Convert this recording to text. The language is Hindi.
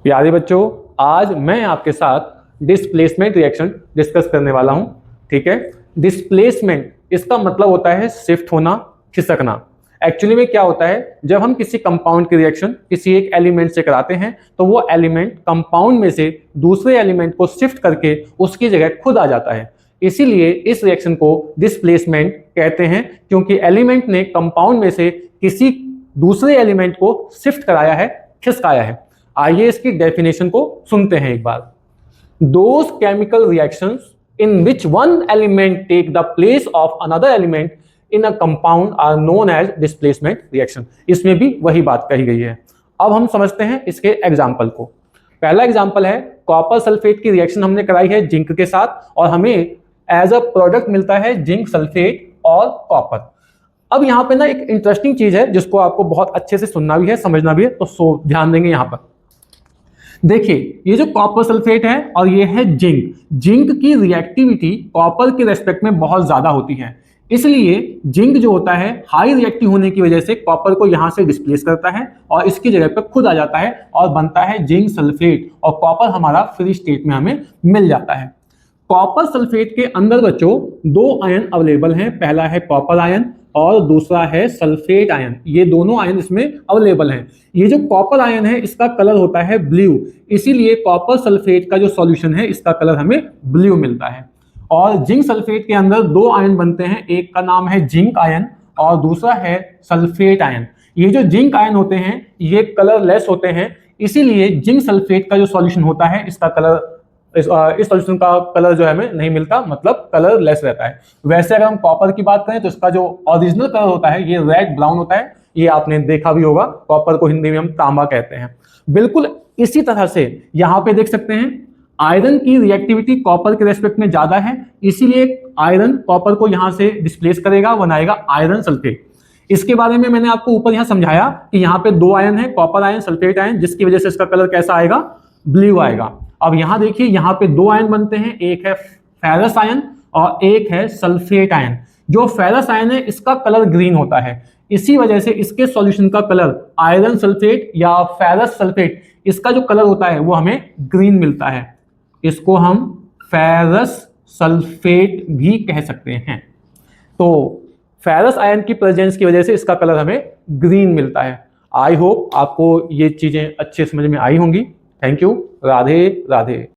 प्यारे बच्चों, आज मैं आपके साथ डिस्प्लेसमेंट रिएक्शन डिस्कस करने वाला हूं। ठीक है, डिस्प्लेसमेंट इसका मतलब होता है शिफ्ट होना, खिसकना। एक्चुअली में क्या होता है, जब हम किसी कंपाउंड की रिएक्शन किसी एक एलिमेंट से कराते हैं तो वो एलिमेंट कंपाउंड में से दूसरे एलिमेंट को शिफ्ट करके उसकी जगह खुद आ जाता है। इसीलिए इस रिएक्शन को डिस्प्लेसमेंट कहते हैं, क्योंकि एलिमेंट ने कंपाउंड में से किसी दूसरे एलिमेंट को शिफ्ट कराया है, खिसकाया है। आइए इसकी डेफिनेशन को सुनते हैं एक बार। Those chemical reactions in which one element take the place of another element in a compound are known as displacement reaction. इसमें भी वही बात कही गई है। अब हम समझते हैं इसके एग्जाम्पल को। पहला एग्जाम्पल है, कॉपर सल्फेट की रिएक्शन हमने कराई है जिंक के साथ और हमें एज अ प्रोडक्ट मिलता है जिंक सल्फेट और कॉपर। अब यहाँ पे ना एक इंटरेस्टिंग चीज है जिसको आपको बहुत अच्छे से सुनना भी है, समझना भी है, तो ध्यान देंगे। यहाँ पर देखिए, ये जो कॉपर सल्फेट है और ये है जिंक। जिंक की रिएक्टिविटी कॉपर के रेस्पेक्ट में बहुत ज्यादा होती है, इसलिए जिंक जो होता है हाई रिएक्टिव होने की वजह से कॉपर को यहां से डिस्प्लेस करता है और इसकी जगह पे खुद आ जाता है और बनता है जिंक सल्फेट, और कॉपर हमारा फ्री स्टेट में हमें मिल जाता है। कॉपर सल्फेट के अंदर बच्चों दो आयन अवेलेबल हैं। पहला है कॉपर आयन और दूसरा है सल्फेट आयन। ये दोनों आयन इसमें अवेलेबल हैं। ये जो कॉपर आयन है इसका कलर होता है ब्लू, इसीलिए कॉपर सल्फेट का जो सॉल्यूशन है इसका कलर हमें ब्लू मिलता है। और जिंक सल्फेट के अंदर दो आयन बनते हैं, एक का नाम है जिंक आयन और दूसरा है सल्फेट आयन। ये जो जिंक आयन होते हैं ये कलरलेस होते हैं, इसीलिए जिंक सल्फेट का जो सॉल्यूशन होता है इसका कलर इस सॉल्यूशन का कलर जो है हमें नहीं मिलता, मतलब कलर लेस रहता है। वैसे अगर हम कॉपर की बात करें तो इसका जो ओरिजिनल कलर होता है ये रेड ब्राउन होता है। ये आपने देखा भी होगा, कॉपर को हिंदी में हम तांबा कहते हैं। बिल्कुल इसी तरह से यहाँ पे देख सकते हैं, आयरन की रिएक्टिविटी कॉपर के रेस्पेक्ट में ज्यादा है, इसीलिए आयरन कॉपर को यहाँ से डिस्प्लेस करेगा, बनाएगा आयरन सल्फेट। इसके बारे में मैंने आपको ऊपर यहाँ समझाया कि यहाँ पे दो आयन है, कॉपर आयन सल्फेट आयन, जिसकी वजह से इसका कलर कैसा आएगा, ब्लू आएगा। अब यहां देखिए, यहां पे दो आयन बनते हैं, एक है फेरस आयन और एक है सल्फेट आयन। जो फेरस आयन है इसका कलर ग्रीन होता है, इसी वजह से इसके सॉल्यूशन का कलर आयरन सल्फेट या फेरस सल्फेट, इसका जो कलर होता है वो हमें ग्रीन मिलता है। इसको हम फेरस सल्फेट भी कह सकते हैं। तो फेरस आयन की प्रेजेंस की वजह से इसका कलर हमें ग्रीन मिलता है। आई होप आपको ये चीजें अच्छे समझ में आई होंगी। Thank you. राधे राधे।